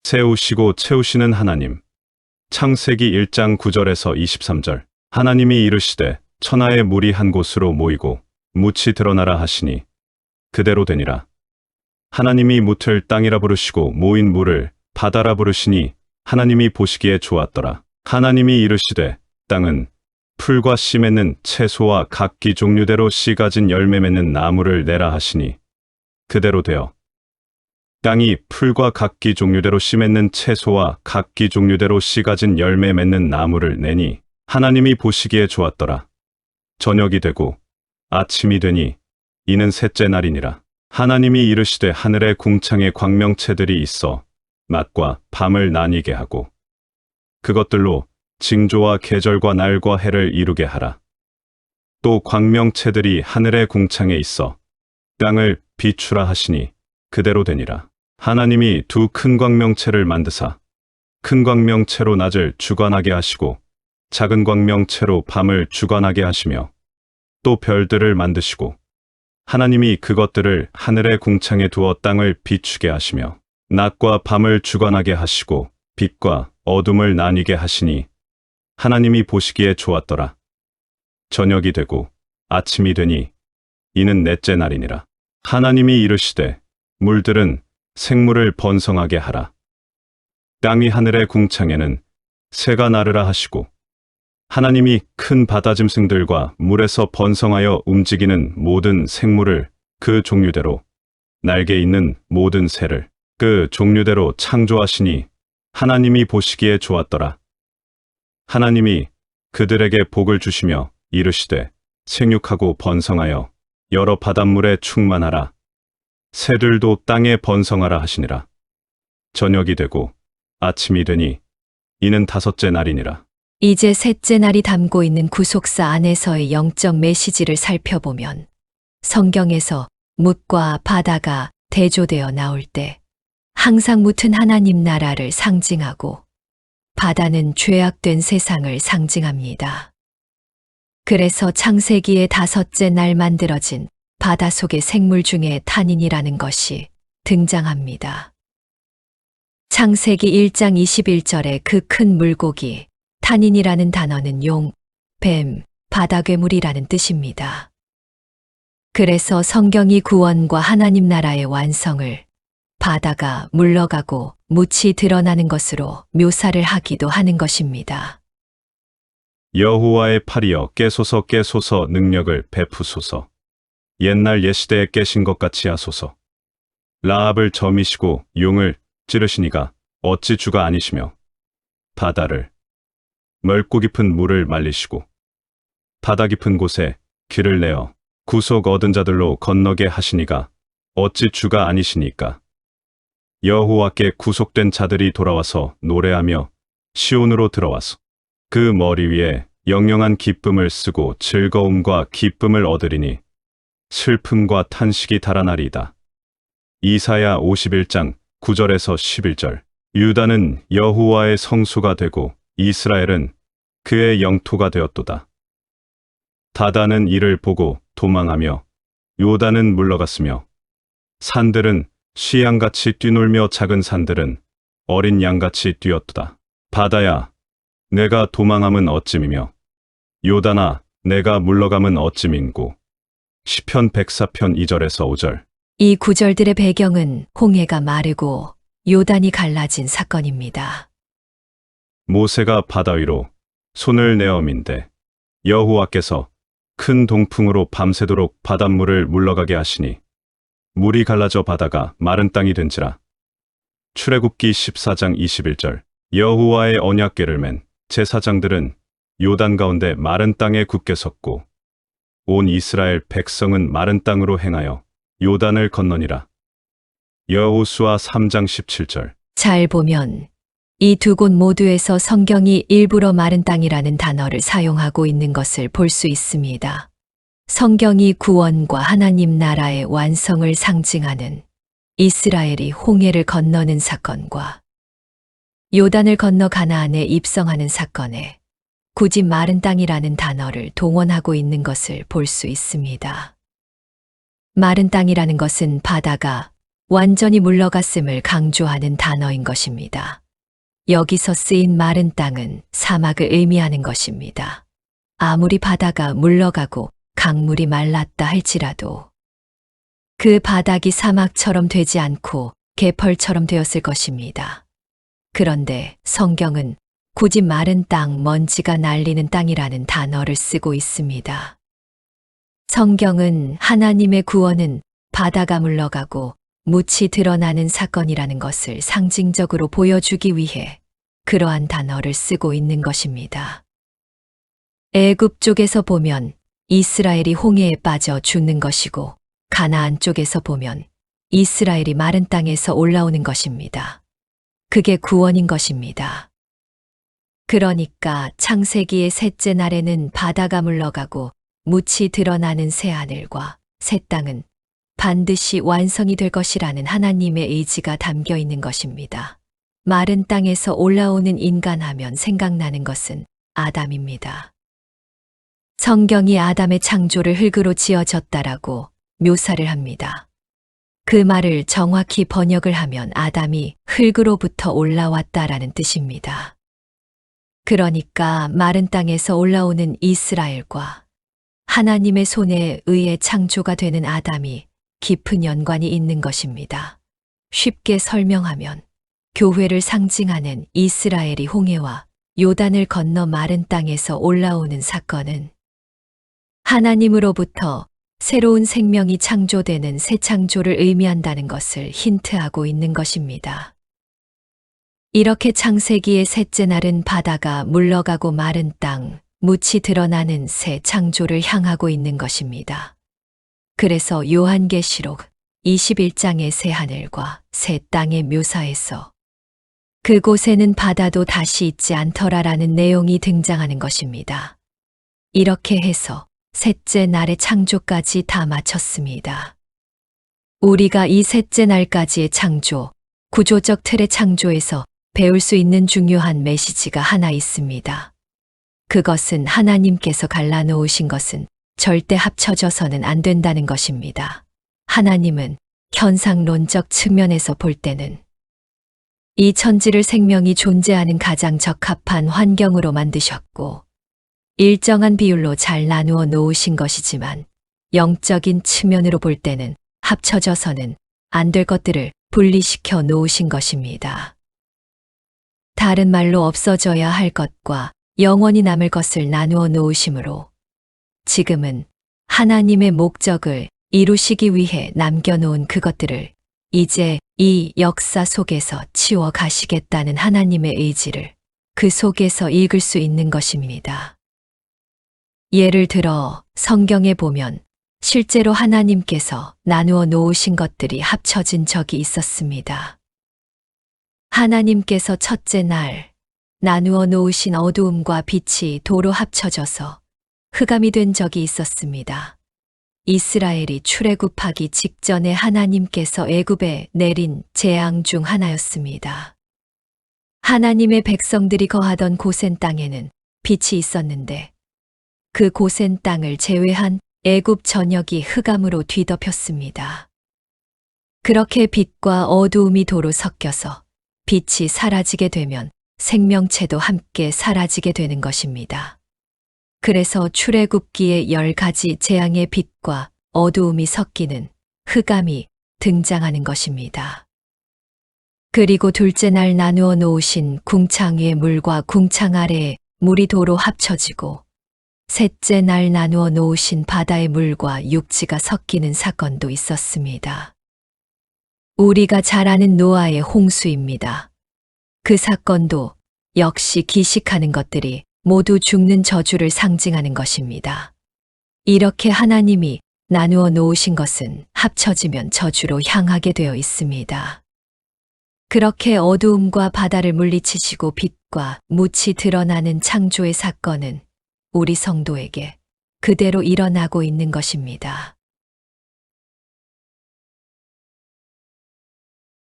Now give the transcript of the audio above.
세우시고 채우시는 하나님. 창세기 1장 9절에서 23절. 하나님이 이르시되 천하의 물이 한 곳으로 모이고 묻이 드러나라 하시니 그대로 되니라. 하나님이 묻을 땅이라 부르시고 모인 물을 바다라 부르시니 하나님이 보시기에 좋았더라. 하나님이 이르시되 땅은 풀과 씨 맺는 채소와 각기 종류대로 씨 가진 열매 맺는 나무를 내라 하시니 그대로 되어 땅이 풀과 각기 종류대로 씨 맺는 채소와 각기 종류대로 씨 가진 열매 맺는 나무를 내니 하나님이 보시기에 좋았더라. 저녁이 되고 아침이 되니 이는 셋째 날이니라. 하나님이 이르시되 하늘의 궁창에 광명체들이 있어 낮과 밤을 나뉘게 하고 그것들로 징조와 계절과 날과 해를 이루게 하라. 또 광명체들이 하늘의 궁창에 있어 땅을 비추라 하시니 그대로 되니라. 하나님이 두 큰 광명체를 만드사 큰 광명체로 낮을 주관하게 하시고 작은 광명체로 밤을 주관하게 하시며 또 별들을 만드시고 하나님이 그것들을 하늘의 궁창에 두어 땅을 비추게 하시며 낮과 밤을 주관하게 하시고 빛과 어둠을 나뉘게 하시니 하나님이 보시기에 좋았더라. 저녁이 되고 아침이 되니 이는 넷째 날이니라. 하나님이 이르시되 물들은 생물을 번성하게 하라. 땅이 하늘의 궁창에는 새가 나르라 하시고 하나님이 큰 바다짐승들과 물에서 번성하여 움직이는 모든 생물을 그 종류대로 날개 있는 모든 새를 그 종류대로 창조하시니 하나님이 보시기에 좋았더라. 하나님이 그들에게 복을 주시며 이르시되 생육하고 번성하여 여러 바닷물에 충만하라. 새들도 땅에 번성하라 하시니라. 저녁이 되고 아침이 되니 이는 다섯째 날이니라. 이제 셋째 날이 담고 있는 구속사 안에서의 영적 메시지를 살펴보면 성경에서 묻과 바다가 대조되어 나올 때 항상 묻은 하나님 나라를 상징하고 바다는 죄악된 세상을 상징합니다. 그래서 창세기의 다섯째 날 만들어진 바다 속의 생물 중에 탄닌이라는 것이 등장합니다. 창세기 1장 21절에 그 큰 물고기 탄닌이라는 단어는 용, 뱀, 바다괴물이라는 뜻입니다. 그래서 성경이 구원과 하나님 나라의 완성을 바다가 물러가고 묻이 드러나는 것으로 묘사를 하기도 하는 것입니다. 여호와의 팔이여 깨소서 깨소서 능력을 베푸소서. 옛날 옛시대에 깨신 것 같이 하소서. 라합을 점이시고 용을 찌르시니가 어찌 주가 아니시며 바다를 넓고 깊은 물을 말리시고 바다 깊은 곳에 길을 내어 구속 얻은 자들로 건너게 하시니가 어찌 주가 아니시니까. 여호와께 구속된 자들이 돌아와서 노래하며 시온으로 들어와서 그 머리 위에 영영한 기쁨을 쓰고 즐거움과 기쁨을 얻으리니 슬픔과 탄식이 달아나리이다. 이사야 51장 9절에서 11절. 유다는 여호와의 성소가 되고 이스라엘은 그의 영토가 되었도다. 다다는 이를 보고 도망하며 요단은 물러갔으며 산들은 시양같이 뛰놀며 작은 산들은 어린 양같이 뛰었도다. 바다야, 내가 도망함은 어찌미며 요단아, 내가 물러감은 어찌민고. 시편 104편 2절에서 5절. 이 구절들의 배경은 홍해가 마르고 요단이 갈라진 사건입니다. 모세가 바다 위로 손을 내어민데 여호와께서 큰 동풍으로 밤새도록 바닷물을 물러가게 하시니 물이 갈라져 바다가 마른 땅이 된지라. 출애굽기 14장 21절. 여호와의 언약궤를 맨 제사장들은 요단 가운데 마른 땅에 굳게 섰고 온 이스라엘 백성은 마른 땅으로 행하여 요단을 건너니라. 여호수아 3장 17절. 잘 보면 이 두 곳 모두에서 성경이 일부러 마른 땅이라는 단어를 사용하고 있는 것을 볼 수 있습니다. 성경이 구원과 하나님 나라의 완성을 상징하는 이스라엘이 홍해를 건너는 사건과 요단을 건너 가나안에 입성하는 사건에 굳이 마른 땅이라는 단어를 동원하고 있는 것을 볼 수 있습니다. 마른 땅이라는 것은 바다가 완전히 물러갔음을 강조하는 단어인 것입니다. 여기서 쓰인 마른 땅은 사막을 의미하는 것입니다. 아무리 바다가 물러가고 강물이 말랐다 할지라도 그 바닥이 사막처럼 되지 않고 개펄처럼 되었을 것입니다. 그런데 성경은 굳이 마른 땅, 먼지가 날리는 땅이라는 단어를 쓰고 있습니다. 성경은 하나님의 구원은 바다가 물러가고 묻이 드러나는 사건이라는 것을 상징적으로 보여주기 위해 그러한 단어를 쓰고 있는 것입니다. 애굽 쪽에서 보면 이스라엘이 홍해에 빠져 죽는 것이고 가나안 쪽에서 보면 이스라엘이 마른 땅에서 올라오는 것입니다. 그게 구원인 것입니다. 그러니까 창세기의 셋째 날에는 바다가 물러가고 묻이 드러나는 새하늘과 새 땅은 반드시 완성이 될 것이라는 하나님의 의지가 담겨 있는 것입니다. 마른 땅에서 올라오는 인간 하면 생각나는 것은 아담입니다. 성경이 아담의 창조를 흙으로 지어졌다라고 묘사를 합니다. 그 말을 정확히 번역을 하면 아담이 흙으로부터 올라왔다라는 뜻입니다. 그러니까 마른 땅에서 올라오는 이스라엘과 하나님의 손에 의해 창조가 되는 아담이 깊은 연관이 있는 것입니다. 쉽게 설명하면 교회를 상징하는 이스라엘이 홍해와 요단을 건너 마른 땅에서 올라오는 사건은 하나님으로부터 새로운 생명이 창조되는 새 창조를 의미한다는 것을 힌트하고 있는 것입니다. 이렇게 창세기의 셋째 날은 바다가 물러가고 마른 땅, 묻이 드러나는 새 창조를 향하고 있는 것입니다. 그래서 요한계시록 21장의 새 하늘과 새 땅의 묘사에서 그곳에는 바다도 다시 있지 않더라라는 내용이 등장하는 것입니다. 이렇게 해서 셋째 날의 창조까지 다 마쳤습니다. 우리가 이 셋째 날까지의 창조, 구조적 틀의 창조에서 배울 수 있는 중요한 메시지가 하나 있습니다. 그것은 하나님께서 갈라놓으신 것은 절대 합쳐져서는 안 된다는 것입니다. 하나님은 현상론적 측면에서 볼 때는 이 천지를 생명이 존재하는 가장 적합한 환경으로 만드셨고 일정한 비율로 잘 나누어 놓으신 것이지만 영적인 측면으로 볼 때는 합쳐져서는 안 될 것들을 분리시켜 놓으신 것입니다. 다른 말로 없어져야 할 것과 영원히 남을 것을 나누어 놓으심으로 지금은 하나님의 목적을 이루시기 위해 남겨놓은 그것들을 이제 이 역사 속에서 치워 가시겠다는 하나님의 의지를 그 속에서 읽을 수 있는 것입니다. 예를 들어 성경에 보면 실제로 하나님께서 나누어 놓으신 것들이 합쳐진 적이 있었습니다. 하나님께서 첫째 날 나누어 놓으신 어두움과 빛이 도로 합쳐져서 흑암이 된 적이 있었습니다. 이스라엘이 출애굽하기 직전에 하나님께서 애굽에 내린 재앙 중 하나였습니다. 하나님의 백성들이 거하던 고센 땅에는 빛이 있었는데 그 고센 땅을 제외한 애굽 전역이 흑암으로 뒤덮였습니다. 그렇게 빛과 어두움이 도로 섞여서 빛이 사라지게 되면 생명체도 함께 사라지게 되는 것입니다. 그래서 출애굽기에 10가지 재앙의 빛과 어두움이 섞이는 흑암이 등장하는 것입니다. 그리고 둘째 날 나누어 놓으신 궁창 위의 물과 궁창 아래의 물이 도로 합쳐지고 셋째 날 나누어 놓으신 바다의 물과 육지가 섞이는 사건도 있었습니다. 우리가 잘 아는 노아의 홍수입니다. 그 사건도 역시 기식하는 것들이 모두 죽는 저주를 상징하는 것입니다. 이렇게 하나님이 나누어 놓으신 것은 합쳐지면 저주로 향하게 되어 있습니다. 그렇게 어두움과 바다를 물리치시고 빛과 묻이 드러나는 창조의 사건은 우리 성도에게 그대로 일어나고 있는 것입니다.